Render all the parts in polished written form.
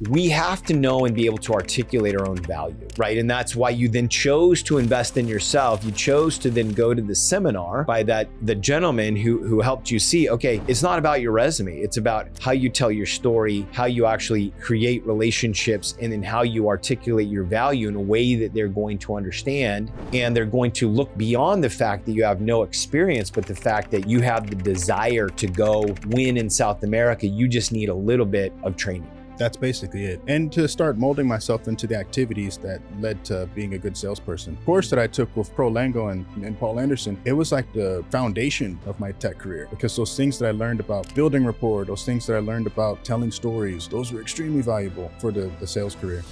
We have to know and be able to articulate our own value, right? And that's why you then chose to invest in yourself. You chose to then go to the seminar by the gentleman who helped you see, okay, it's not about your resume. It's about how you tell your story, how you actually create relationships, and then how you articulate your value in a way that they're going to understand. And they're going to look beyond the fact that you have no experience, but the fact that you have the desire to go win in South America. You just need a little bit of training. That's basically it. And to start molding myself into the activities that led to being a good salesperson. The course that I took with ProLango and Paul Anderson, it was like the foundation of my tech career, because those things that I learned about building rapport, those things that I learned about telling stories, those were extremely valuable for the sales career.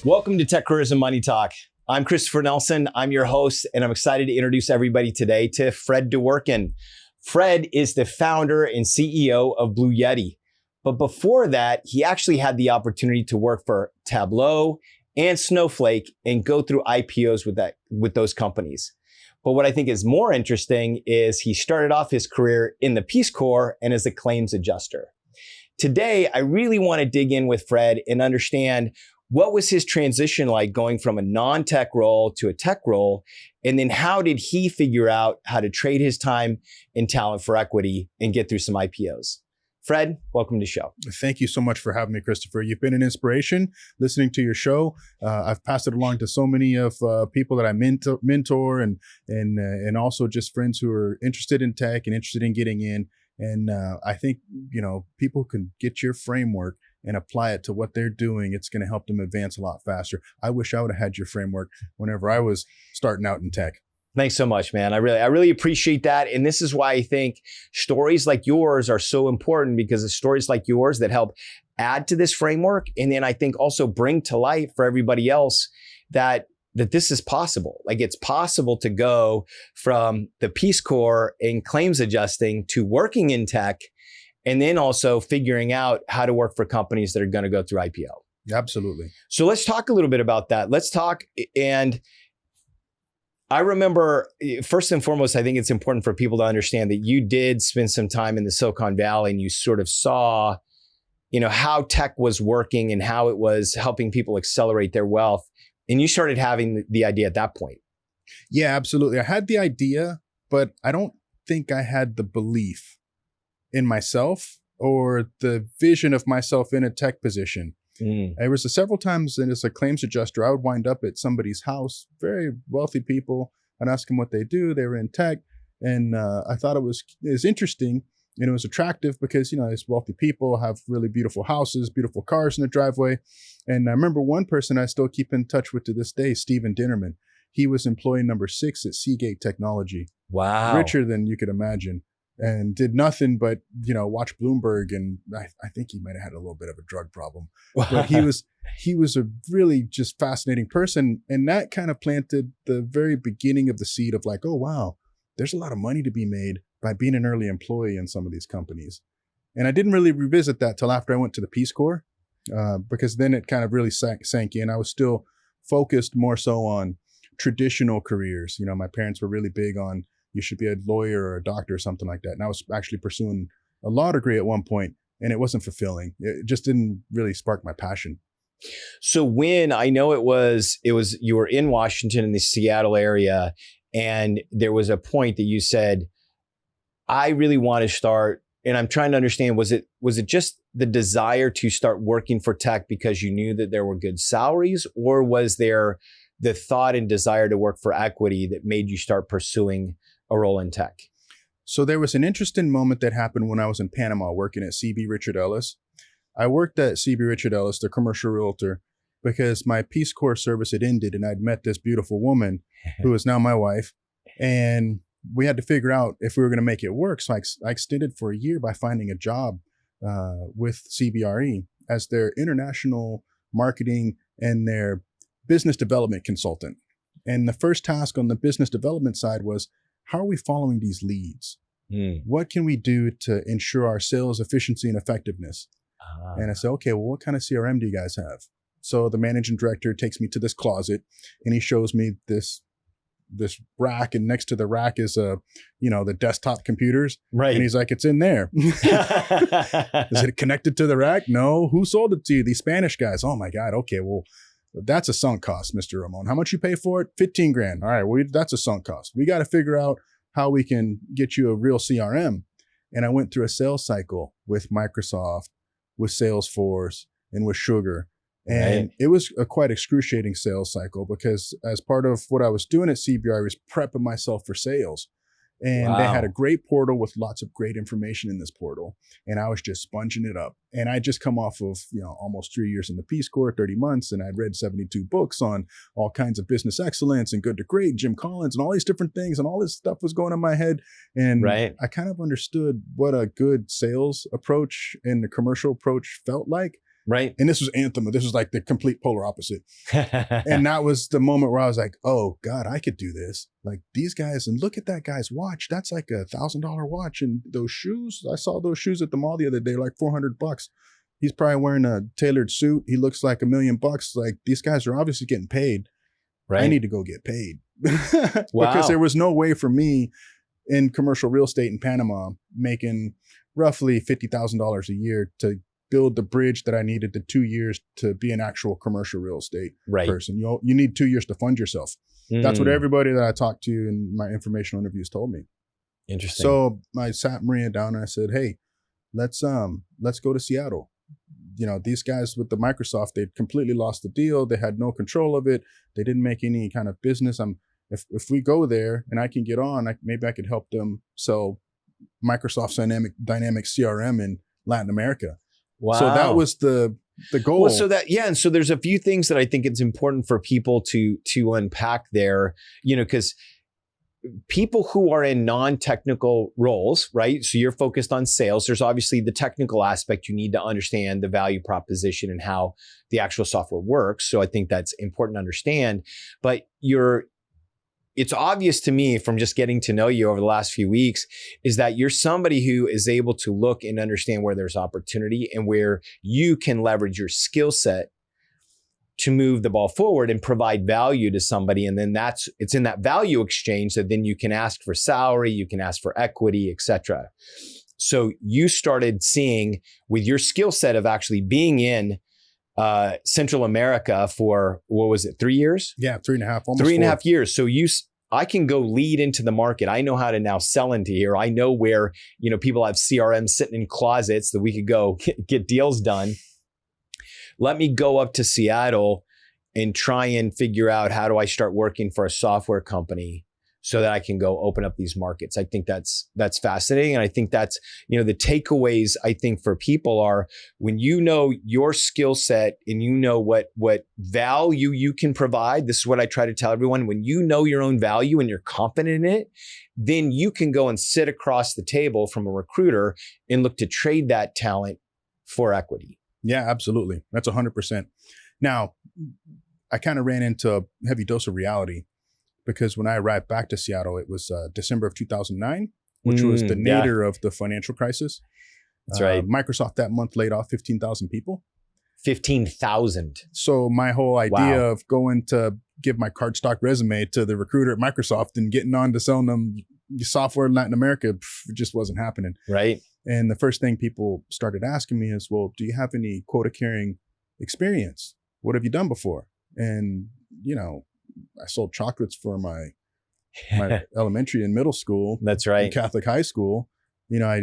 Welcome to Tech Careers and Money Talk. I'm Christopher Nelson. I'm your host, and I'm excited to introduce everybody today to Fred DeWorkin. Fred is the founder and CEO of Blue Yeti. But before that, he actually had the opportunity to work for Tableau and Snowflake and go through IPOs with those companies. But what I think is more interesting is he started off his career in the Peace Corps and as a claims adjuster. Today, I really want to dig in with Fred and understand what was his transition like going from a non-tech role to a tech role? And then how did he figure out how to trade his time and talent for equity and get through some IPOs? Fred, welcome to the show. Thank you so much for having me, Christopher. You've been an inspiration listening to your show. I've passed it along to so many of people that I mentor and also just friends who are interested in tech and interested in getting in. And I think, people can get your framework and apply it to what they're doing. It's going to help them advance a lot faster. I wish I would have had your framework whenever I was starting out in tech. Thanks so much, man. I really appreciate that. And this is why I think stories like yours are so important, because it's stories like yours that help add to this framework. And then I think also bring to light for everybody else that this is possible. Like, it's possible to go from the Peace Corps and claims adjusting to working in tech, and then also figuring out how to work for companies that are going to go through IPO. Absolutely. So let's talk a little bit about that. Let's talk. And I remember, first and foremost, I think it's important for people to understand that you did spend some time in the Silicon Valley and you sort of saw, how tech was working and how it was helping people accelerate their wealth. And you started having the idea at that point. Yeah, absolutely. I had the idea, but I don't think I had the belief in myself or the vision of myself in a tech position. There was several times as a claims adjuster, I would wind up at somebody's house, very wealthy people, and ask them what they do. They were in tech. And I thought it was interesting and it was attractive because, these wealthy people have really beautiful houses, beautiful cars in the driveway. And I remember one person I still keep in touch with to this day, Steven Dinnerman. He was employee number 6 at Seagate Technology. Wow. Richer than you could imagine. And did nothing but, watch Bloomberg. And I think he might have had a little bit of a drug problem. But he was a really just fascinating person. And that kind of planted the very beginning of the seed of like, oh, wow, there's a lot of money to be made by being an early employee in some of these companies. And I didn't really revisit that till after I went to the Peace Corps, because then it kind of really sank in. I was still focused more so on traditional careers. My parents were really big on, you should be a lawyer or a doctor or something like that. And I was actually pursuing a law degree at one point, and it wasn't fulfilling. It just didn't really spark my passion. So when I know it was you were in Washington in the Seattle area, and there was a point that you said, I really want to start, and I'm trying to understand, was it just the desire to start working for tech because you knew that there were good salaries, or was there the thought and desire to work for equity that made you start pursuing a role in tech? So there was an interesting moment that happened when I was in Panama working at CB Richard Ellis. I worked at CB Richard Ellis, the commercial realtor, because my Peace Corps service had ended and I'd met this beautiful woman who is now my wife. And we had to figure out if we were going to make it work. So I extended for a year by finding a job with CBRE as their international marketing and their business development consultant. And the first task on the business development side was, how are we following these leads? What can we do to ensure our sales efficiency and effectiveness? And I said, okay, well, what kind of CRM do you guys have? So the managing director takes me to this closet and he shows me this this rack, and next to the rack is the desktop computers. Right. And he's like, it's in there. Is it connected to the rack? No. Who sold it to you? These Spanish guys. Oh my God. Okay. Well, that's a sunk cost, Mr. Ramon. How much you pay for it? 15 grand. All right. Well, that's a sunk cost. We got to figure out how we can get you a real CRM. And I went through a sales cycle with Microsoft, with Salesforce, and with Sugar. And it was a quite excruciating sales cycle, because as part of what I was doing at CBR, I was prepping myself for sales. And they had a great portal with lots of great information in this portal. And I was just sponging it up. And I just come off of, almost 3 years in the Peace Corps, 30 months. And I'd read 72 books on all kinds of business excellence and Good to Great, Jim Collins, and all these different things. And all this stuff was going in my head. And I kind of understood what a good sales approach and the commercial approach felt like. Right. And this was Anthem. This was like the complete polar opposite. And that was the moment where I was like, oh God, I could do this. Like these guys, and look at that guy's watch. That's like $1,000 watch. And those shoes, I saw those shoes at the mall the other day, like $400. He's probably wearing a tailored suit. He looks like $1 million. Like these guys are obviously getting paid. Right. I need to go get paid. Because there was no way for me in commercial real estate in Panama making roughly $50,000 a year to build the bridge that I needed, the 2 years to be an actual commercial real estate person. You need 2 years to fund yourself. That's what everybody that I talked to in my informational interviews told me. Interesting. So I sat Maria down and I said, hey, let's go to Seattle. These guys with the Microsoft, they'd completely lost the deal. They had no control of it. They didn't make any kind of business. If we go there and I can get on, maybe I could help them sell Microsoft's dynamic CRM in Latin America. Wow. So that was the goal. Well, and so there's a few things that I think it's important for people to unpack there, because people who are in non-technical roles, right? So you're focused on sales. There's obviously the technical aspect. You need to understand the value proposition and how the actual software works. So I think that's important to understand. But it's obvious to me from just getting to know you over the last few weeks is that you're somebody who is able to look and understand where there's opportunity and where you can leverage your skill set to move the ball forward and provide value to somebody. And then it's in that value exchange that then you can ask for salary, you can ask for equity, etc. So you started seeing with your skill set of actually being in Central America for, what was it, 3 years? Yeah, 3.5, almost 3.5 years. So I can go lead into the market. I know how to now sell into here. I know where, people have CRM sitting in closets that we could go get deals done. Let me go up to Seattle and try and figure out how do I start working for a software company so that I can go open up these markets. I think that's fascinating. And I think that's, the takeaways I think for people are when you know your skill set and you know what value you can provide. This is what I try to tell everyone. When you know your own value and you're confident in it, then you can go and sit across the table from a recruiter and look to trade that talent for equity. Yeah, absolutely. That's 100%. Now, I kind of ran into a heavy dose of reality. Because when I arrived back to Seattle, it was December of 2009, which was the nadir of the financial crisis. That's right. Microsoft that month laid off 15,000 people. 15,000. So my whole idea of going to give my cardstock resume to the recruiter at Microsoft and getting on to selling them software in Latin America, it just wasn't happening. Right. And the first thing people started asking me is, well, do you have any quota carrying experience? What have you done before? And, I sold chocolates for my elementary and middle school. That's right. And Catholic high school. I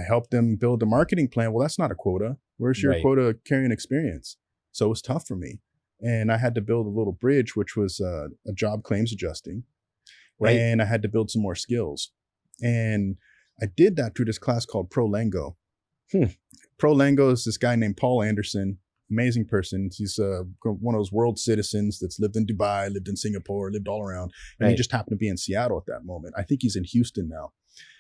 helped them build a marketing plan. Well, that's not a quota. Where's your quota carrying experience? So it was tough for me. And I had to build a little bridge, which was a job claims adjusting. Right. And I had to build some more skills. And I did that through this class called ProLango. ProLango is this guy named Paul Anderson. Amazing person. He's one of those world citizens that's lived in Dubai, lived in Singapore, lived all around. And he just happened to be in Seattle at that moment. I think he's in Houston now.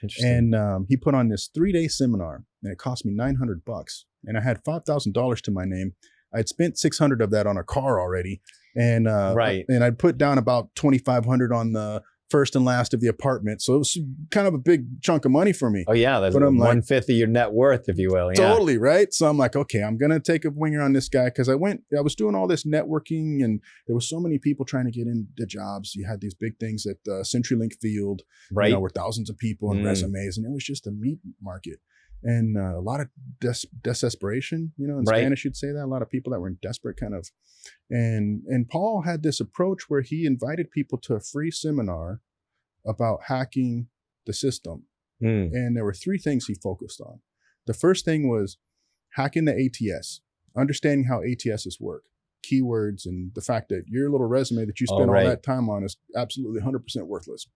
Interesting. And he put on this 3-day seminar and it cost me $900. And I had $5,000 to my name. I'd spent 600 of that on a car already. And and I'd put down about 2,500 on the first and last of the apartment. So it was kind of a big chunk of money for me. Oh yeah, that's But I'm like, 1/5 of your net worth, if you will. Yeah. totally, right? So I'm like, okay, I'm going to take a winger on this guy because I was doing all this networking and there was so many people trying to get into jobs. You had these big things at CenturyLink Field, Right. where thousands of people and resumes, and it was just a meat market. And a lot of desperation, in Right. Spanish, you'd say that. A lot of people that were in desperate kind of. And Paul had this approach where he invited people to a free seminar about hacking the system. And there were 3 things he focused on. The first thing was hacking the ATS, understanding how ATSs work, keywords, and the fact that your little resume that you spent all that time on is absolutely 100% worthless.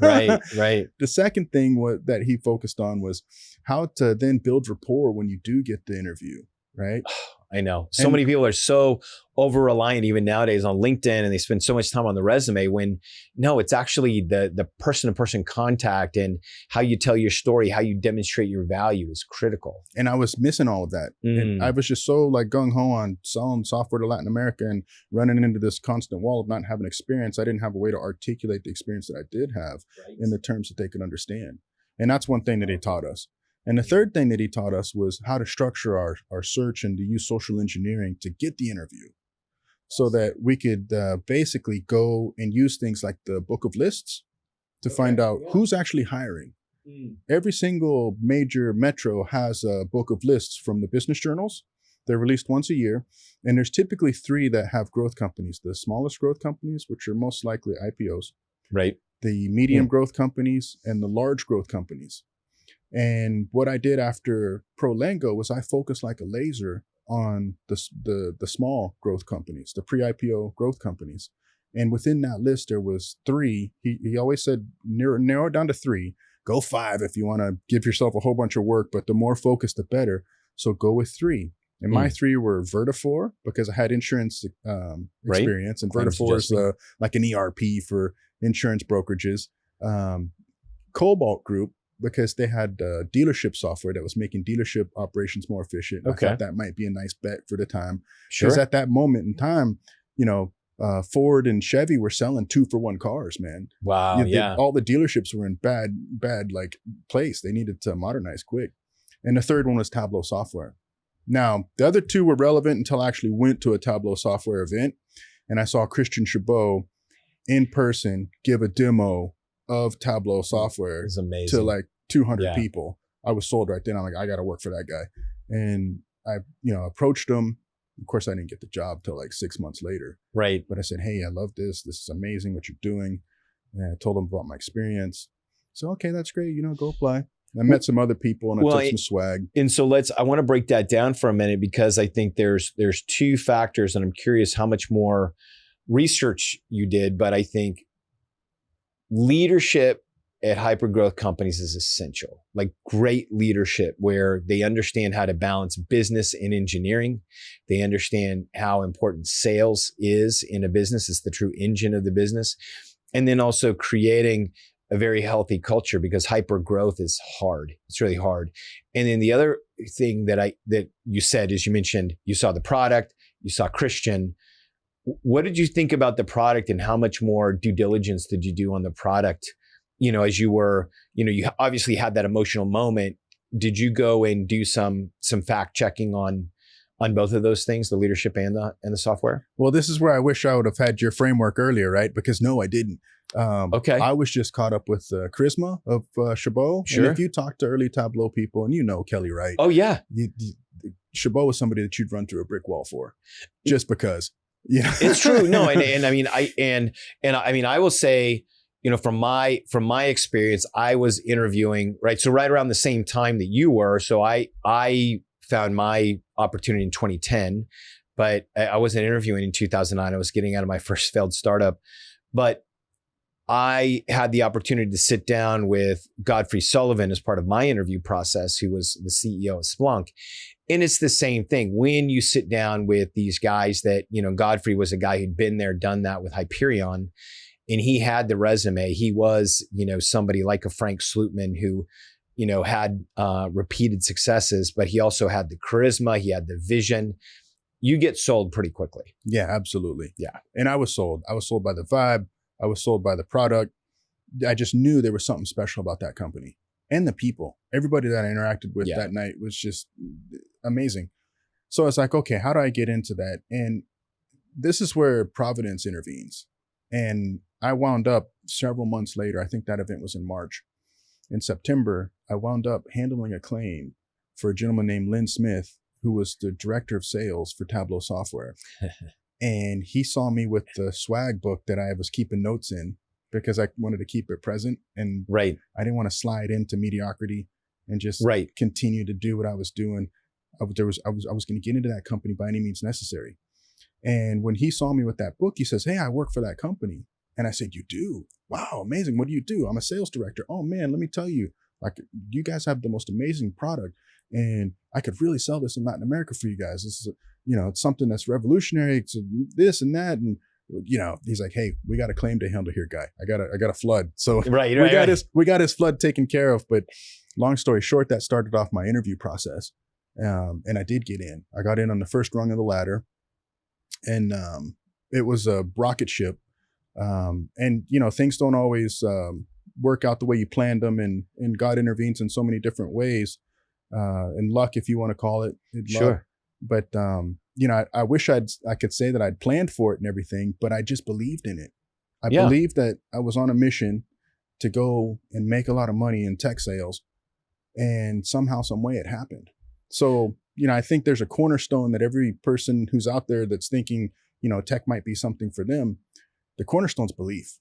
Right. The second thing that he focused on was how to then build rapport when you do get the interview, right? I know. So many people are so over-reliant even nowadays on LinkedIn, and they spend so much time on the resume when, no, it's actually the person-to-person contact and how you tell your story, how you demonstrate your value is critical. And I was missing all of that. And I was just so like gung-ho on selling software to Latin America and running into this constant wall of not having experience. I didn't have a way to articulate the experience that I did have in the terms that they could understand. And that's one thing that he taught us. And the third thing that he taught us was how to structure our search and to use social engineering to get the interview so that we could basically go and use things like the book of lists to find out who's actually hiring. Every single major metro has a book of lists from the business journals. They're released once a year. And there's typically 3 that have growth companies, the smallest growth companies, which are most likely IPOs, right? The medium growth companies, and the large growth companies. And what I did after ProLango was I focused like a laser on the small growth companies, the pre-IPO growth companies. And within that list, there was 3. He always said, narrow it down to 3. Go 5 if you want to give yourself a whole bunch of work, but the more focused, the better. So go with 3. And my 3 were Vertafore, because I had insurance experience. And Vertafore is like an ERP for insurance brokerages. Cobalt Group, because they had dealership software that was making dealership operations more efficient. I thought that might be a nice bet for the time. Because at that moment in time, Ford and Chevy were selling 2-for-1 cars, man. Wow, all the dealerships were in bad like place. They needed to modernize quick. And the third one was Tableau software. Now, the other 2 were relevant until I actually went to a Tableau software event and I saw Christian Chabot in person give a demo of Tableau software to like 200 people. I was sold right then. I'm like, I got to work for that guy. And I, approached him. Of course, I didn't get the job till like 6 months later. Right. But I said, hey, I love this. This is amazing what you're doing. And I told him about my experience. So, okay, that's great. Go apply. I met some other people and I took some swag. And so I want to break that down for a minute because I think there's 2 factors and I'm curious how much more research you did, but I think leadership at hypergrowth companies is essential, like great leadership where they understand how to balance business and engineering. They understand how important sales is in a business. It's the true engine of the business. And then also creating a very healthy culture because hypergrowth is hard. It's really hard. And then the other thing that you said is you mentioned you saw the product, you saw Christian. What did you think about the product and how much more due diligence did you do on the product? As you were, you obviously had that emotional moment. Did you go and do some fact checking on both of those things, the leadership and the software? Well, this is where I wish I would have had your framework earlier, right? Because no, I didn't. I was just caught up with the charisma of Chabot. Sure. And if you talk to early Tableau people, and Kelly Wright. Oh yeah. Chabot was somebody that you'd run through a brick wall for, just because. Yeah, it's true. No, and I mean, I will say, from my experience, I was interviewing, right? So right around the same time that you were. So I found my opportunity in 2010, but I wasn't interviewing in 2009. I was getting out of my first failed startup, but I had the opportunity to sit down with Godfrey Sullivan as part of my interview process, who was the CEO of Splunk. And it's the same thing. When you sit down with these guys that, Godfrey was a guy who'd been there, done that with Hyperion, and he had the resume. He was, somebody like a Frank Slootman who, had repeated successes, but he also had the charisma. He had the vision. You get sold pretty quickly. Yeah, absolutely. Yeah. And I was sold. I was sold by the vibe. I was sold by the product. I just knew there was something special about that company and the people. Everybody that I interacted with that night was just amazing. So I was like, okay, how do I get into that? And this is where Providence intervenes. And I wound up several months later, I think that event was in March. In September, I wound up handling a claim for a gentleman named Lynn Smith, who was the director of sales for Tableau software. And he saw me with the swag book that I was keeping notes in because I wanted to keep it present. And I didn't want to slide into mediocrity and just continue to do what I was doing. I was going to get into that company by any means necessary. And when he saw me with that book, he says, hey, I work for that company. And I said, you do? Wow, amazing. What do you do? I'm a sales director. Oh man, let me tell you, like, you guys have the most amazing product. And I could really sell this in Latin America for you guys. This is, it's something that's revolutionary. It's this and that. And, he's like, hey, we got a claim to handle here, guy. I got a flood. So we got his flood taken care of. But long story short, that started off my interview process. And I did get in. I got in on the first rung of the ladder. And it was a rocket ship. And things don't always work out the way you planned them. And God intervenes in so many different ways. And luck, if you want to call it. Luck. But, I wish I could say that I'd planned for it and everything, but I just believed in it. I believed that I was on a mission to go and make a lot of money in tech sales, and somehow, some way it happened. So, I think there's a cornerstone that every person who's out there that's thinking, tech might be something for them. The cornerstone's belief.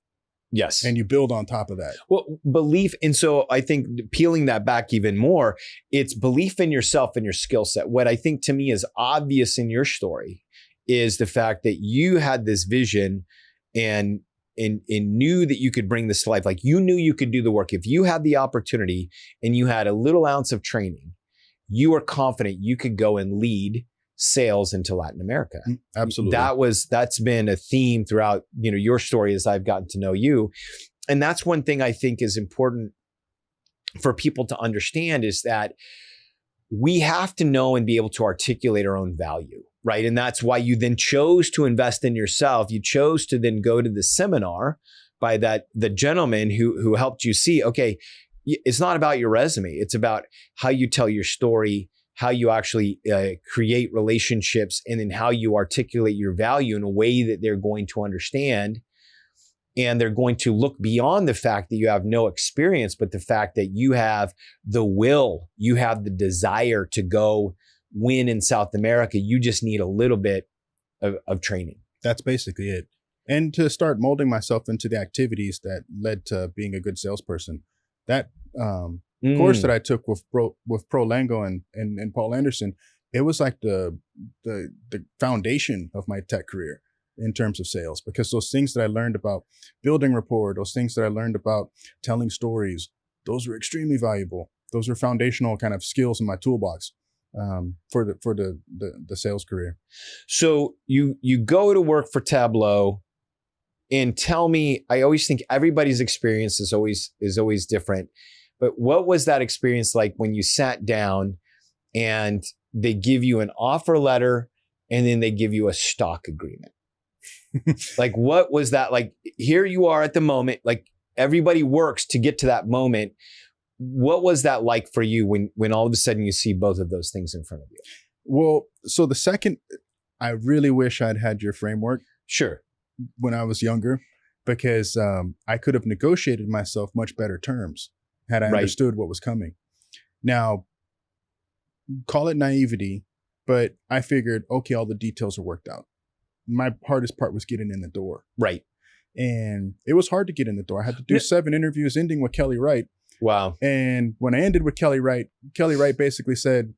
Yes. And you build on top of that. Well, belief. And so I think peeling that back even more, it's belief in yourself and your skill set. What I think to me is obvious in your story is the fact that you had this vision and knew that you could bring this to life. Like, you knew you could do the work. If you had the opportunity and you had a little ounce of training, you were confident you could go and lead sales into Latin America. Absolutely. That's been a theme throughout, your story as I've gotten to know you. And that's one thing I think is important for people to understand, is that we have to know and be able to articulate our own value, right? And that's why you then chose to invest in yourself. You chose to then go to the seminar by the gentleman who helped you see, okay, it's not about your resume. It's about how you tell your story, how you actually create relationships, and then how you articulate your value in a way that they're going to understand. And they're going to look beyond the fact that you have no experience, but the fact that you have the will, you have the desire to go win in South America. You just need a little bit of training. That's basically it. And to start molding myself into the activities that led to being a good salesperson. That course that I took with ProLango and Paul Anderson, it was like the foundation of my tech career in terms of sales, because those things that I learned about building rapport, those things that I learned about telling stories, those were extremely valuable. Those were foundational kind of skills in my toolbox for the sales career. So you go to work for Tableau, and tell me, I always think everybody's experience is always different. But what was that experience like when you sat down and they give you an offer letter and then they give you a stock agreement? Like, what was that like? Here you are at the moment, like everybody works to get to that moment. What was that like for you when all of a sudden you see both of those things in front of you? Well, so the second, I really wish I'd had your framework. Sure. When I was younger, because I could have negotiated myself much better terms had I understood what was coming. Now, call it naivety, but I figured, okay, all the details are worked out. My hardest part was getting in the door. Right. And it was hard to get in the door. I had to do 7 interviews, ending with Kelly Wright. Wow. And when I ended with Kelly Wright basically said,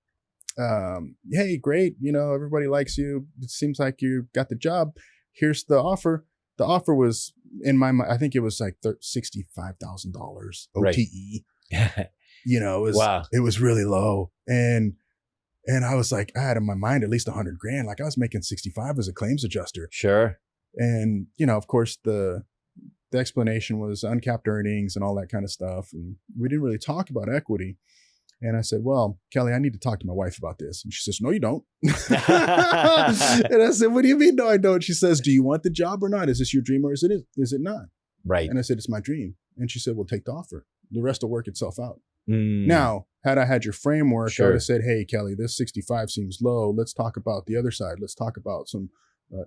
hey, great. Everybody likes you. It seems like you got the job. Here's the offer. The offer was, in my mind, I think it was like $65,000 OTE. Right. It was really low. And I was like, I had in my mind at least $100,000. Like, I was making 65 as a claims adjuster. Sure. And, of course, the explanation was uncapped earnings and all that kind of stuff. And we didn't really talk about equity. And I said, well, Kelly, I need to talk to my wife about this. And she says, no, you don't. And I said, what do you mean? No, I don't. She says, do you want the job or not? Is this your dream or is it not? Right. And I said, it's my dream. And she said, well, take the offer. The rest will work itself out. Mm. Now, had I had your framework, Sure. I would have said, hey, Kelly, this 65 seems low. Let's talk about the other side. Let's talk about some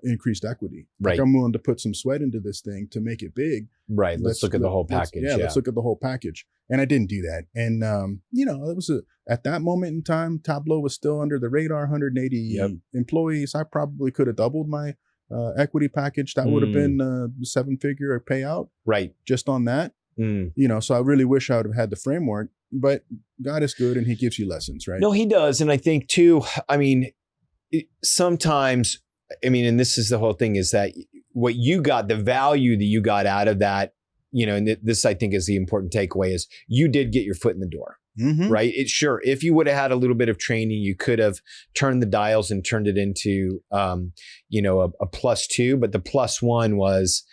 increased equity. Right. Like, I'm willing to put some sweat into this thing to make it big. Right. Let's look at the whole package. Let's look at the whole package. And I didn't do that. And, it was at that moment in time, Tableau was still under the radar, 180 employees. I probably could have doubled my equity package. That would have been a 7-figure payout. Right. Just on that. So I really wish I would have had the framework, but God is good and he gives you lessons, right? No, he does. And I think too, sometimes, and this is the whole thing, is that what you got, the value that you got out of that, and this I think is the important takeaway, is you did get your foot in the door, right? If you would have had a little bit of training, you could have turned the dials and turned it into, a +2, but the +1 was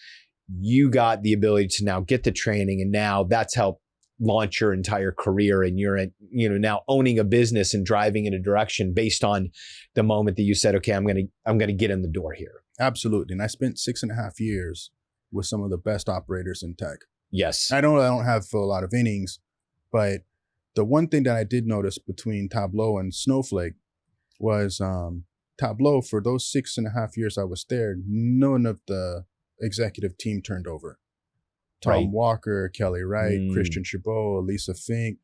you got the ability to now get the training, and now that's helped launch your entire career, and you're now owning a business and driving in a direction based on the moment that you said, okay, I'm gonna get in the door here. Absolutely. And I spent 6.5 years with some of the best operators in tech. Yes. I don't have a lot of innings, but the one thing that I did notice between Tableau and Snowflake was Tableau, for those 6.5 years I was there, none of the executive team turned over. Tom Walker, Kelly Wright, Christian Chabot, Lisa Fink,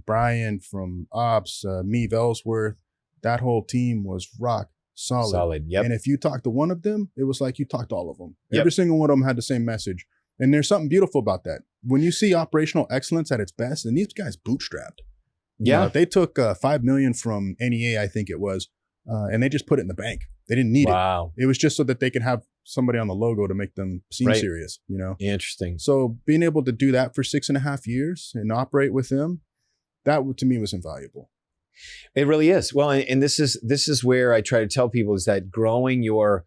Brian from Ops, Meave Ellsworth. That whole team was rock solid. Yep. And if you talked to one of them, it was like you talked to all of them. Every single one of them had the same message. And there's something beautiful about that. When you see operational excellence at its best, and these guys bootstrapped. They took $5 million from NEA, I think it was, and they just put it in the bank. They didn't need it. It was just so that they could have somebody on the logo to make them seem serious, Interesting. So being able to do that for 6.5 years and operate with them, that to me was invaluable. It really is. Well, and this is where I try to tell people, is that growing your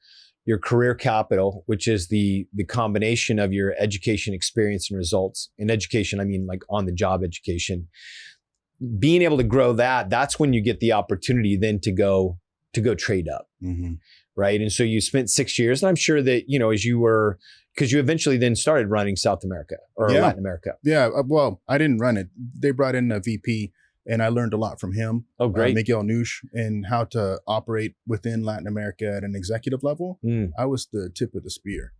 career capital, which is the combination of your education, experience, and results. In education, I mean like on the job education. Being able to grow that's when you get the opportunity then to go trade up. Right. And so you spent 6 years, and I'm sure that, because you eventually then started running South America or Latin America. Yeah. Well, I didn't run it. They brought in a VP, and I learned a lot from him. Oh, great. Miguel Nuche, and how to operate within Latin America at an executive level. I was the tip of the spear.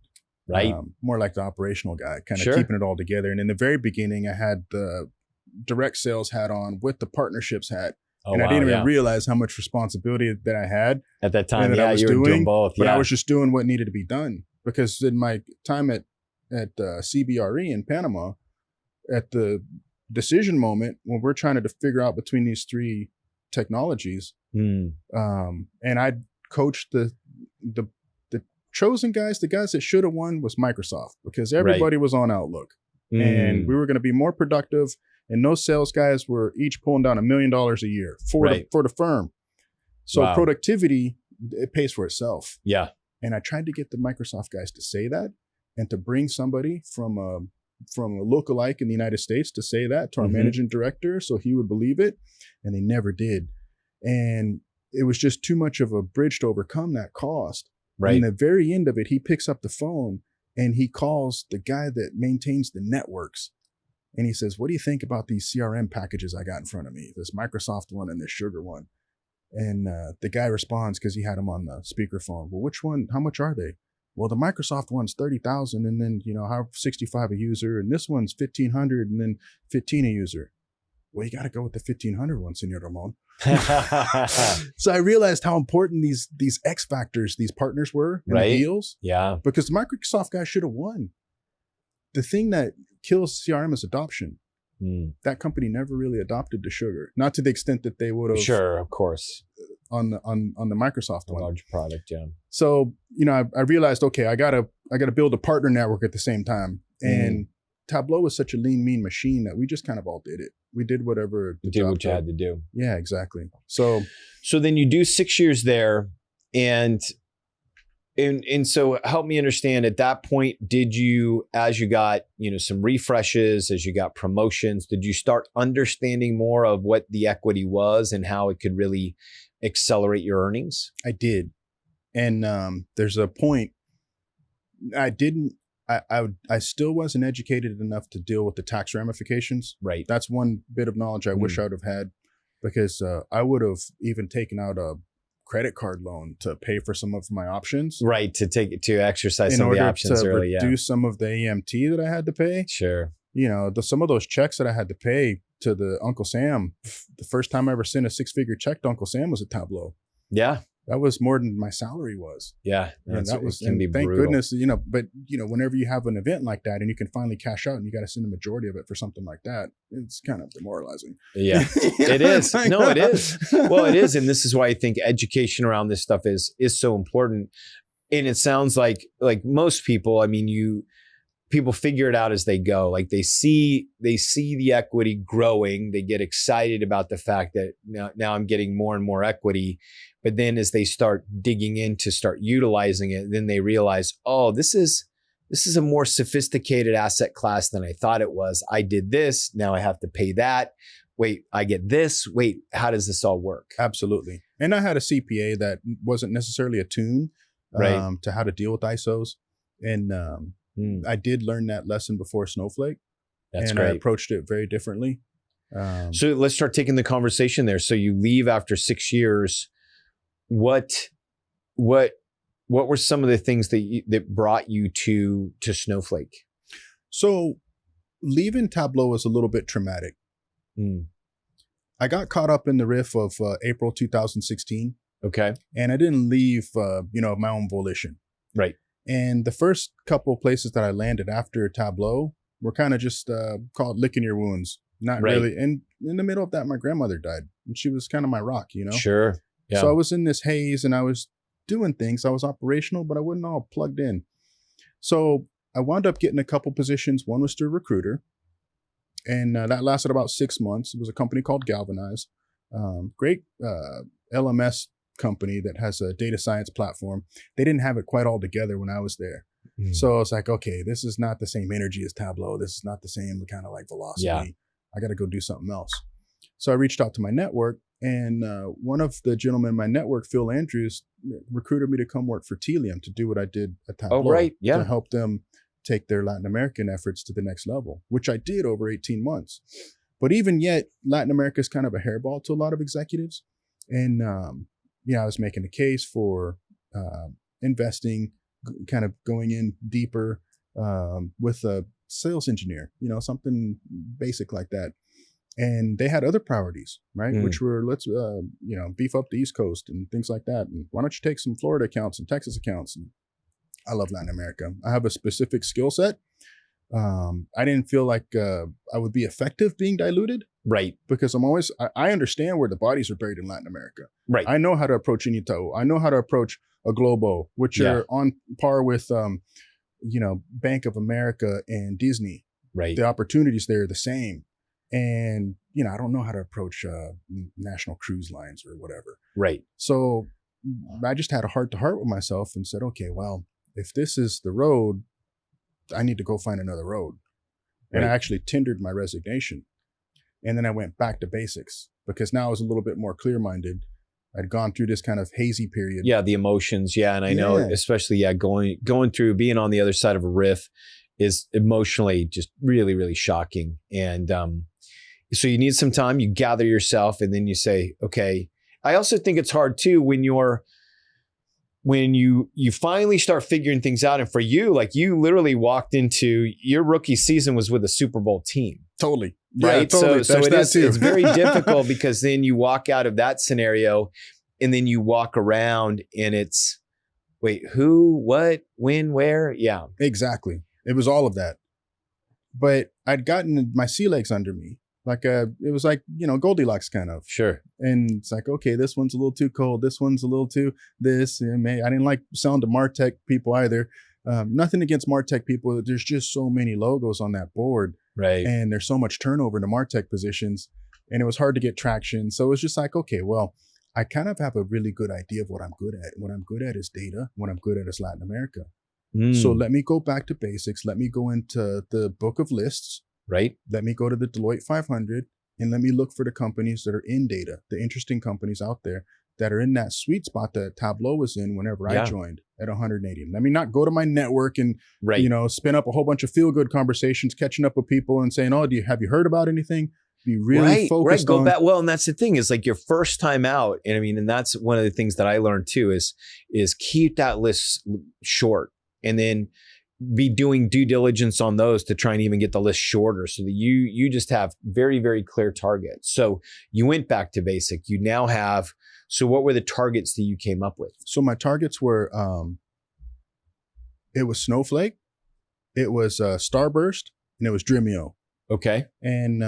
Right. More like the operational guy, kind of keeping it all together. And in the very beginning, I had the direct sales hat on with the partnerships hat. And I didn't even realize how much responsibility that I had at that time. I was doing both. But I was just doing what needed to be done, because in my time at CBRE in Panama, at the decision moment when we're trying to figure out between these three technologies, and I coached the chosen guys, the guys that should have won was Microsoft, because everybody was on Outlook, and we were going to be more productive. And those sales guys were each pulling down $1 million a year for the firm. So productivity, it pays for itself. Yeah. And I tried to get the Microsoft guys to say that, and to bring somebody from a lookalike in the United States to say that to our managing director, so he would believe it. And they never did. And it was just too much of a bridge to overcome that cost. Right. And at the very end of it, he picks up the phone and he calls the guy that maintains the networks. And he says, what do you think about these CRM packages I got in front of me? This Microsoft one and this Sugar one. And the guy responds, because he had him on the speakerphone. Well, which one? How much are they? Well, the Microsoft one's 30,000, and then, how 65 a user, and this one's 1,500, and then 15 a user. Well, you got to go with the 1,500 one, Senor Ramon. So I realized how important these X factors, these partners were in the deals. Yeah. Because the Microsoft guy should have won. The thing that kills CRM is adoption. That company never really adopted the Sugar, not to the extent that they would have. Sure, of course. On the Microsoft one, large product, yeah. So I realized, okay, I gotta build a partner network at the same time, and Tableau was such a lean, mean machine that we just kind of all did it. We did whatever. You did what you had to do. Yeah, exactly. So then you do 6 years there, and so help me understand, at that point, did you, as you got, some refreshes, as you got promotions, did you start understanding more of what the equity was and how it could really accelerate your earnings? I did. And there's a point, I I still wasn't educated enough to deal with the tax ramifications. Right. That's one bit of knowledge I wish I would have had, because I would have even taken out a credit card loan to pay for some of my options. Right. To exercise In some of the order options to early. reduce some of the AMT that I had to pay. Sure. You know, some of those checks that I had to pay to the Uncle Sam, the first time I ever sent a 6-figure check to Uncle Sam was a Tableau. Yeah. That was more than my salary was. Yeah. And that was, can be thank brutal. goodness, but whenever you have an event like that and you can finally cash out and you got to send the majority of it for something like that, it's kind of demoralizing. Yeah, it is. No, it is. Well, it is. And this is why I think education around this stuff is so important. And it sounds like most people, I mean, people figure it out as they go. Like they see the equity growing. They get excited about the fact that now I'm getting more and more equity. But then as they start digging in to start utilizing it, then they realize, oh, this is a more sophisticated asset class than I thought it was. I did this. Now I have to pay that. Wait, I get this. Wait, how does this all work? Absolutely. And I had a CPA that wasn't necessarily attuned to how to deal with ISOs. And I did learn that lesson before Snowflake. That's and great. I approached it very differently. So let's start taking the conversation there. So you leave after 6 years. What were some of the things that brought you to Snowflake? So leaving Tableau was a little bit traumatic. I got caught up in the riff of April 2016. Okay. And I didn't leave, of my own volition. Right. And the first couple of places that I landed after Tableau were kind of just called licking your wounds. Not really. And in the middle of that, my grandmother died. And she was kind of my rock, Sure. Yeah. So I was in this haze and I was doing things. I was operational, but I wasn't all plugged in. So I wound up getting a couple positions. One was through a recruiter. And that lasted about 6 months. It was a company called Galvanize. Great LMS company that has a data science platform. They didn't have it quite all together when I was there. So I was like, okay, this is not the same energy as Tableau. This is not the same kind of like velocity. Yeah. I got to go do something else. So I reached out to my network, and one of the gentlemen in my network, Phil Andrews, recruited me to come work for Telium to do what I did at Tableau. Oh, right. Yeah. To help them take their Latin American efforts to the next level, which I did over 18 months. But even yet, Latin America is kind of a hairball to a lot of executives. And, I was making a case for investing, kind of going in deeper with a sales engineer, something basic like that. And they had other priorities, right? Which were, let's, beef up the East Coast and things like that. And why don't you take some Florida accounts and Texas accounts? And I love Latin America. I have a specific skill set. I didn't feel like I would be effective being diluted. Right. Because I understand where the bodies are buried in Latin America. Right. I know how to approach Inito. I know how to approach a Globo, which are on par with, Bank of America and Disney. Right. The opportunities there are the same. And, I don't know how to approach national cruise lines or whatever. Right. So I just had a heart-to-heart with myself and said, okay, well, if this is the road, I need to go find another road. And I actually tendered my resignation. And then I went back to basics because now I was a little bit more clear-minded. I'd gone through this kind of hazy period. Yeah, the emotions. Yeah, and I know, especially going through being on the other side of a riff is emotionally just really, really shocking. And so you need some time. You gather yourself, and then you say, okay. I also think it's hard too when you finally start figuring things out. And for you, like you literally walked into your rookie season was with a Super Bowl team. Totally. Right. Yeah, totally. So it's very difficult because then you walk out of that scenario and then you walk around and it's, wait, who, what, when, where? Yeah. Exactly. It was all of that. But I'd gotten my sea legs under me. Like it was like, Goldilocks kind of. Sure. And it's like, okay, this one's a little too cold. This one's a little too this. I didn't like selling to MarTech people either. Nothing against MarTech people. There's just so many logos on that board. Right. And there's so much turnover in the MarTech positions. And it was hard to get traction. So it was just like, okay, well, I kind of have a really good idea of what I'm good at. What I'm good at is data. What I'm good at is Latin America. So let me go back to basics. Let me go into the book of lists. Right. Let me go to the Deloitte 500 and let me look for the companies that are in data, the interesting companies out there that are in that sweet spot that Tableau was in whenever Yeah. I joined at 180. Let me not go to my network and, Right. spin up a whole bunch of feel-good conversations, catching up with people and saying, oh, have you heard about anything? Be really right. focused Go on. back. Well, and that's the thing is like your first time out. And I mean, and that's one of the things that I learned too is keep that list short and then be doing due diligence on those to try and even get the list shorter so that you just have very, very clear targets. So you went back to basic. You now have, so what were the targets that you came up with? So my targets were, it was Snowflake, it was Starburst, and it was Dremio. Okay. And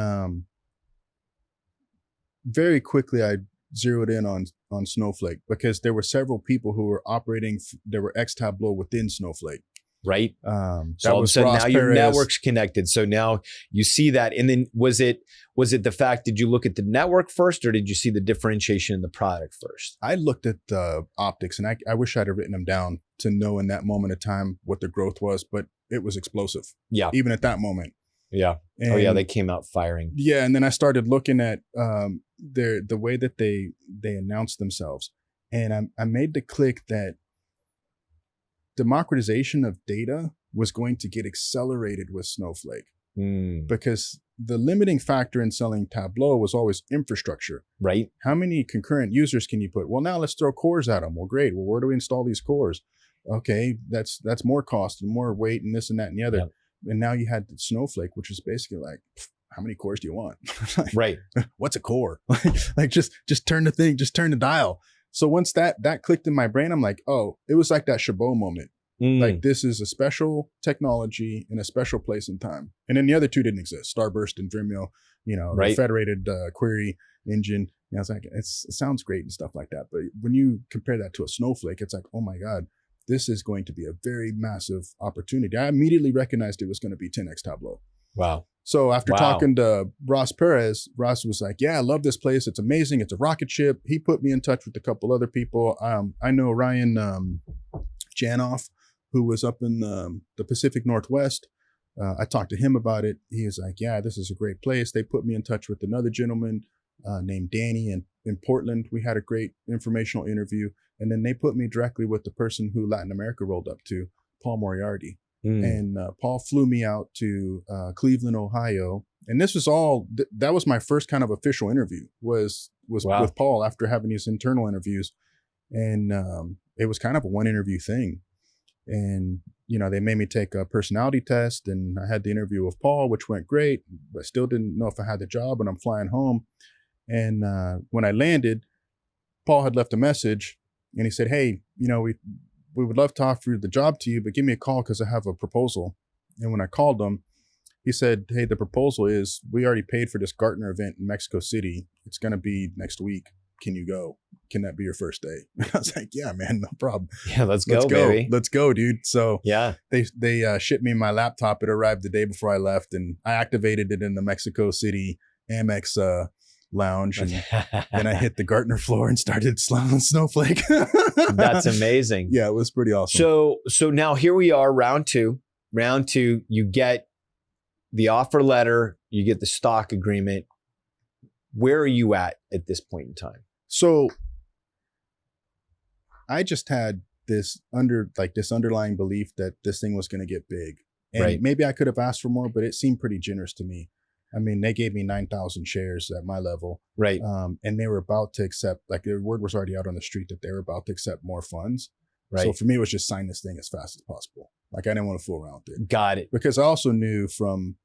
very quickly I zeroed in on Snowflake because there were several people who were operating, there were ex-Tableau within Snowflake. Right. That So all of a was sudden Ross now your Perez. network's connected. So now you see that. And then was it the fact, did you look at the network first or did you see the differentiation in the product first? I looked at the optics and I wish I'd have written them down to know in that moment of time what the growth was, but it was explosive. Yeah. Even at that moment. Yeah. And Oh yeah. They came out firing. yeah. And then I started looking at the way that they announced themselves. And I made the click that democratization of data was going to get accelerated with Snowflake because the limiting factor in selling Tableau was always infrastructure. Right. How many concurrent users can you put? Well, now let's throw cores at them. Well, great. Well, where do we install these cores? Okay, that's more cost and more weight and this and that and the other. Yep. And now you had Snowflake, which is basically like, how many cores do you want? Like, Right. what's a core? Like just turn the thing, just turn the dial. So once that clicked in my brain, I'm like, oh, it was like that Chabot moment. Like this is a special technology in a special place and time. And then the other two didn't exist. Starburst and Dremio, Right. the federated query engine. I was like, it sounds great and stuff like that. But when you compare that to a Snowflake, it's like, oh my God, this is going to be a very massive opportunity. I immediately recognized it was going to be 10x Tableau. Wow. So after Wow. talking to Ross Perez, Ross was like, yeah, I love this place. It's amazing. It's a rocket ship. He put me in touch with a couple other people. I know Ryan Janoff, who was up in the Pacific Northwest. I talked to him about it. He was like, yeah, this is a great place. They put me in touch with another gentleman named Danny in Portland. We had a great informational interview. And then they put me directly with the person who Latin America rolled up to, Paul Moriarty. And Paul flew me out to Cleveland, Ohio. And this was all, that was my first kind of official interview was Wow. with Paul after having these internal interviews. And it was kind of a one interview thing. And, they made me take a personality test and I had the interview with Paul, which went great, but still didn't know if I had the job and I'm flying home. And when I landed, Paul had left a message and he said, hey, we would love to offer the job to you, but give me a call because I have a proposal. And when I called him, he said, hey, the proposal is we already paid for this Gartner event in Mexico City. It's going to be next week. Can you go? Can that be your first day? I was like, yeah, man, no problem. Yeah. Let's go, baby. Let's go, dude. So Yeah. they shipped me my laptop. It arrived the day before I left and I activated it in the Mexico City Amex lounge. And then I hit the Gartner floor and started slamming Snowflake. That's amazing. Yeah, it was pretty awesome. So now here we are, round two, you get the offer letter, you get the stock agreement. Where are you at this point in time? So I just had this underlying belief that this thing was going to get big. And Right. maybe I could have asked for more, but it seemed pretty generous to me. I mean, they gave me 9,000 shares at my level. Right. And they were about to accept, like the word was already out on the street that they were about to accept more funds. Right. So for me, it was just sign this thing as fast as possible. Like I didn't want to fool around with it. Got it. Because I also knew from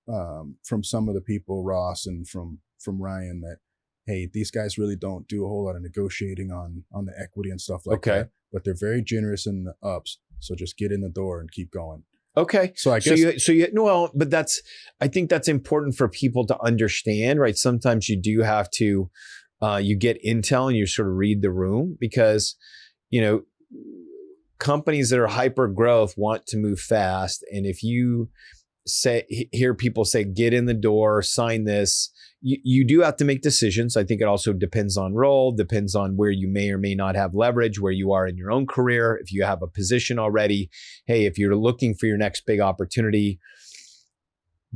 some of the people, Ross and from Ryan, that, hey, these guys really don't do a whole lot of negotiating on the equity and stuff like Okay. that. But they're very generous in the ups. So just get in the door and keep going. Okay. So I guess but I think that's important for people to understand, right? Sometimes you do have to, you get intel and you sort of read the room because, companies that are hyper growth want to move fast. And if you hear people say, get in the door, sign this, you do have to make decisions. I think it also depends on role, depends on where you may or may not have leverage, where you are in your own career. If you have a position already, hey, if you're looking for your next big opportunity,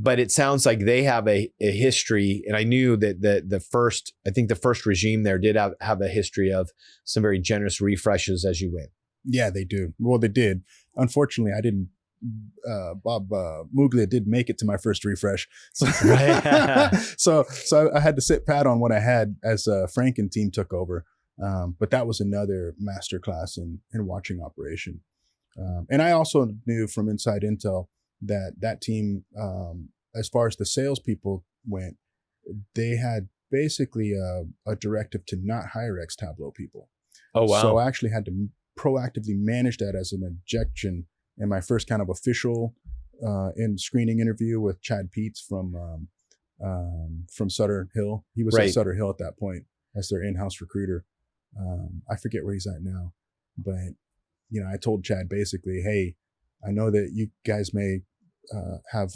but it sounds like they have a history, and I knew that the first regime there did have a history of some very generous refreshes as you went. Yeah, they do. Well, they did. Unfortunately, I didn't. Bob Muglia did make it to my first refresh, so Right. so I had to sit pat on what I had as Frank and team took over. But that was another masterclass in watching operation. And I also knew from inside intel that team, as far as the salespeople went, they had basically a directive to not hire ex-Tableau people. Oh, wow. So I actually had to proactively manage that as an objection in my first kind of official in screening interview with Chad Peets from Sutter Hill. He was at Sutter Hill at that point as their in-house recruiter. I forget where he's at now, but I told Chad basically, hey, I know that you guys may have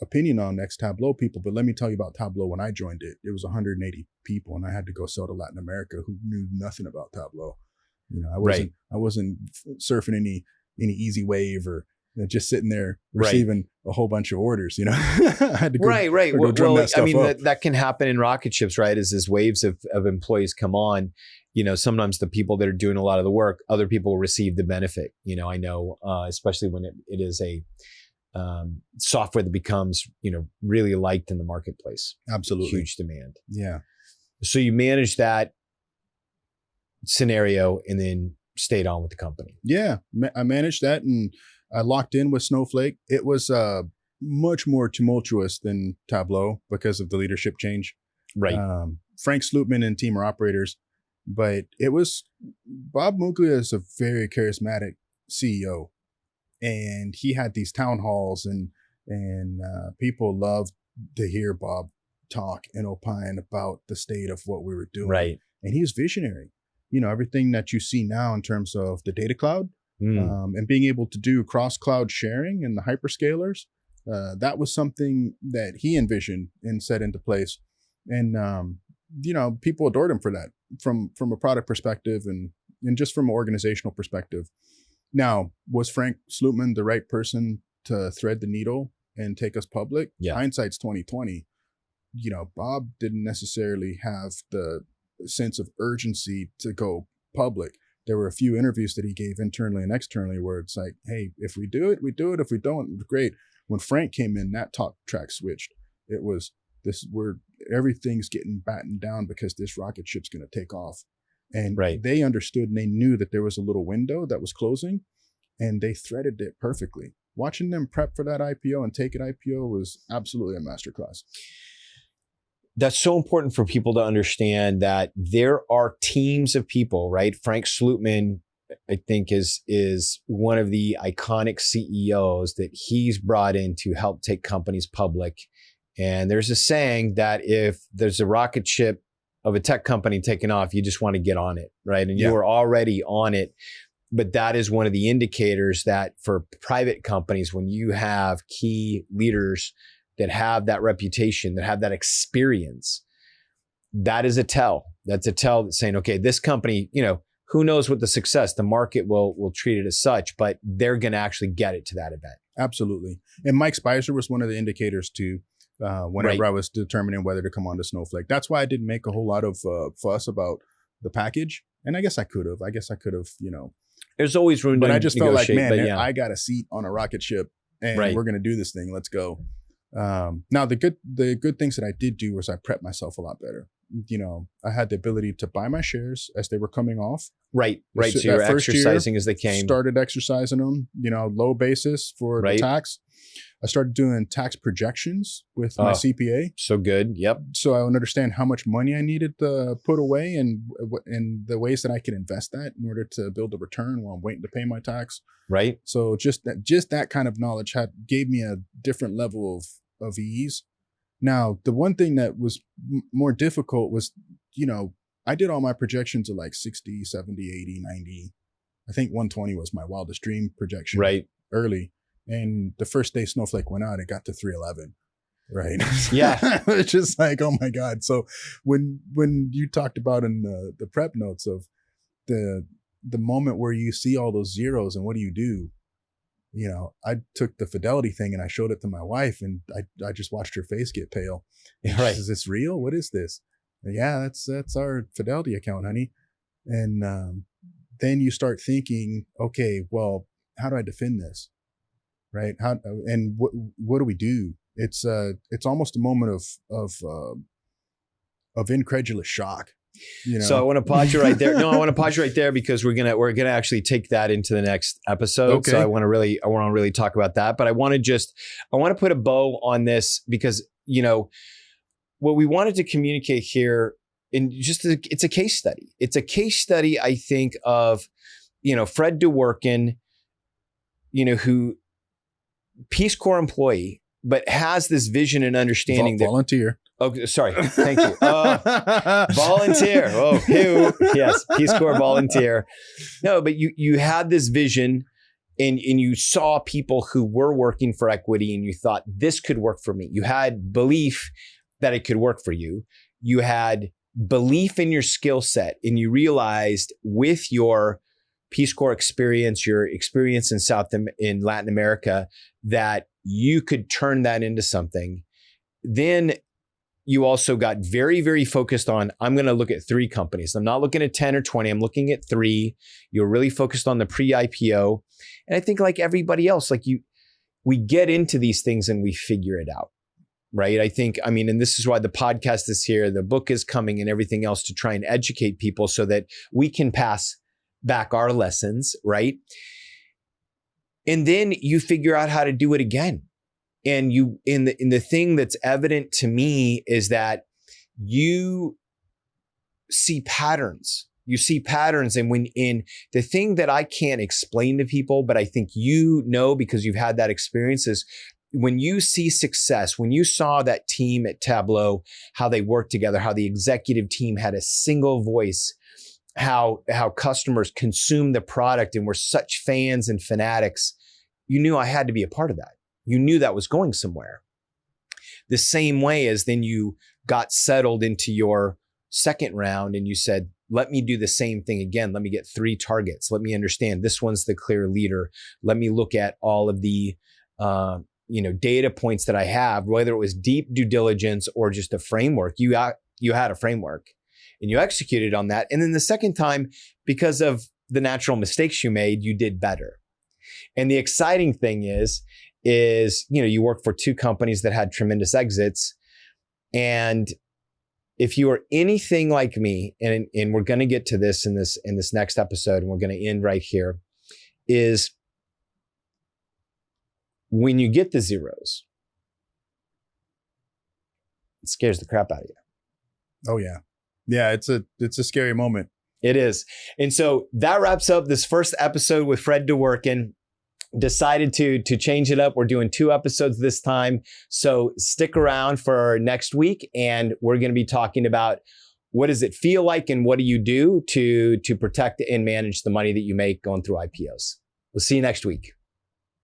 opinion on ex-Tableau people, but let me tell you about Tableau. When I joined it, it was 180 people, and I had to go sell to Latin America who knew nothing about Tableau. I wasn't surfing any easy wave or just sitting there receiving a whole bunch of orders. I had to go, right. Go drum that stuff up. That can happen in rocket ships, right? As waves of employees come on, sometimes the people that are doing a lot of the work, other people receive the benefit. I know, especially when it is a software that becomes, really liked in the marketplace. Absolutely. Huge demand. Yeah. So you managed that scenario and then stayed on with the company. Yeah. I managed that and I locked in with Snowflake. It was much more tumultuous than Tableau because of the leadership change. Right. Frank Slootman and team are operators, but it was Bob Muglia is a very charismatic CEO, and he had these town halls and people loved to hear Bob talk and opine about the state of what we were doing. Right. And he was visionary. Everything that you see now in terms of the data cloud and being able to do cross-cloud sharing and the hyperscalers, that was something that he envisioned and set into place. And, people adored him for that from a product perspective and just from an organizational perspective. Now, was Frank Slootman the right person to thread the needle and take us public? Yeah. Hindsight's 2020. Bob didn't necessarily have the sense of urgency to go public. There were a few interviews that he gave internally and externally where it's like, hey, if we do it, we do it. If we don't, great. When Frank came in, that talk track switched. It was everything's getting battened down because this rocket ship's going to take off. And they understood and they knew that there was a little window that was closing, and they threaded it perfectly. Watching them prep for that IPO and take an IPO was absolutely a masterclass. That's so important for people to understand that there are teams of people, right? Frank Slootman, I think, is one of the iconic CEOs that he's brought in to help take companies public. And there's a saying that if there's a rocket ship of a tech company taking off, you just want to get on it, right? And you are already on it. But that is one of the indicators that for private companies, when you have key leaders that have that reputation, that have that experience, that is a tell. That's a tell that's saying, okay, this company, who knows what the success, the market will treat it as such, but they're going to actually get it to that event. Absolutely. And Mike Spicer was one of the indicators too, whenever I was determining whether to come on to Snowflake. That's why I didn't make a whole lot of fuss about the package. And I guess I could have, There's always room to But I just felt like, man, yeah. I got a seat on a rocket ship and we're going to do this thing. Let's go. Now the good things that I did do was I prepped myself a lot better. I had the ability to buy my shares as they were coming off. Right. So you were exercising as they came. Started exercising them, low basis for the tax. I started doing tax projections with my CPA. So good. Yep. So I would understand how much money I needed to put away and the ways that I could invest that in order to build a return while I'm waiting to pay my tax. Right. So just that kind of knowledge gave me a different level of ease. Now, the one thing that was more difficult was, I did all my projections at like 60, 70, 80, 90. I think 120 was my wildest dream projection early. And the first day Snowflake went out, it got to 311. Right. Yeah. It's just like, oh my God. So when you talked about in the prep notes of the moment where you see all those zeros and what do you do? I took the Fidelity thing and I showed it to my wife, and I just watched her face get pale. And Right. she says, "Is this real? What is this?" And, yeah, that's our Fidelity account, honey. And then you start thinking, okay, well, how do I defend this? Right? What do we do? It's almost a moment of incredulous shock. So I want to pause you right there. No, I want to pause you right there because we're gonna actually take that into the next episode. Okay. So I want to really talk about that. But I want to put a bow on this because what we wanted to communicate here, it's a case study. It's a case study, I think, of Fred DeWorkin, who Peace Corps employee, but has this vision and understanding volunteer. Oh, sorry. Thank you. Volunteer. Oh, who? Yes. Peace Corps volunteer. No, but you had this vision and you saw people who were working for equity and you thought this could work for me. You had belief that it could work for you. You had belief in your skill set and you realized with your Peace Corps experience, your experience in Latin America, that you could turn that into something. Then you also got very, very focused on, I'm going to look at 3 companies. I'm not looking at 10 or 20. I'm looking at 3. You're really focused on the pre-IPO. And I think like everybody else, we get into these things and we figure it out, right? And this is why the podcast is here. The book is coming and everything else to try and educate people so that we can pass back our lessons, right? And then you figure out how to do it again. And in the thing that's evident to me is that you see patterns. You see patterns. And in the thing that I can't explain to people, but I think because you've had that experience, is when you see success, when you saw that team at Tableau, how they worked together, how the executive team had a single voice, how customers consumed the product and were such fans and fanatics, you knew I had to be a part of that. You knew that was going somewhere. The same way as then you got settled into your second round and you said, let me do the same thing again. Let me get 3 targets. Let me understand this one's the clear leader. Let me look at all of the data points that I have, whether it was deep due diligence or just a framework. You had a framework and you executed on that. And then the second time, because of the natural mistakes you made, you did better. And the exciting thing is you work for 2 companies that had tremendous exits. And if you are anything like me, and we're going to get to this in this next episode, and we're going to end right here, is when you get the zeros, it scares the crap out of you. Oh yeah. Yeah, it's a scary moment. It is. And so that wraps up this first episode with Fred DeWorkin. Decided to change it up. We're doing 2 episodes this time. So stick around for next week. And we're going to be talking about what does it feel like and what do you do to protect and manage the money that you make going through IPOs. We'll see you next week.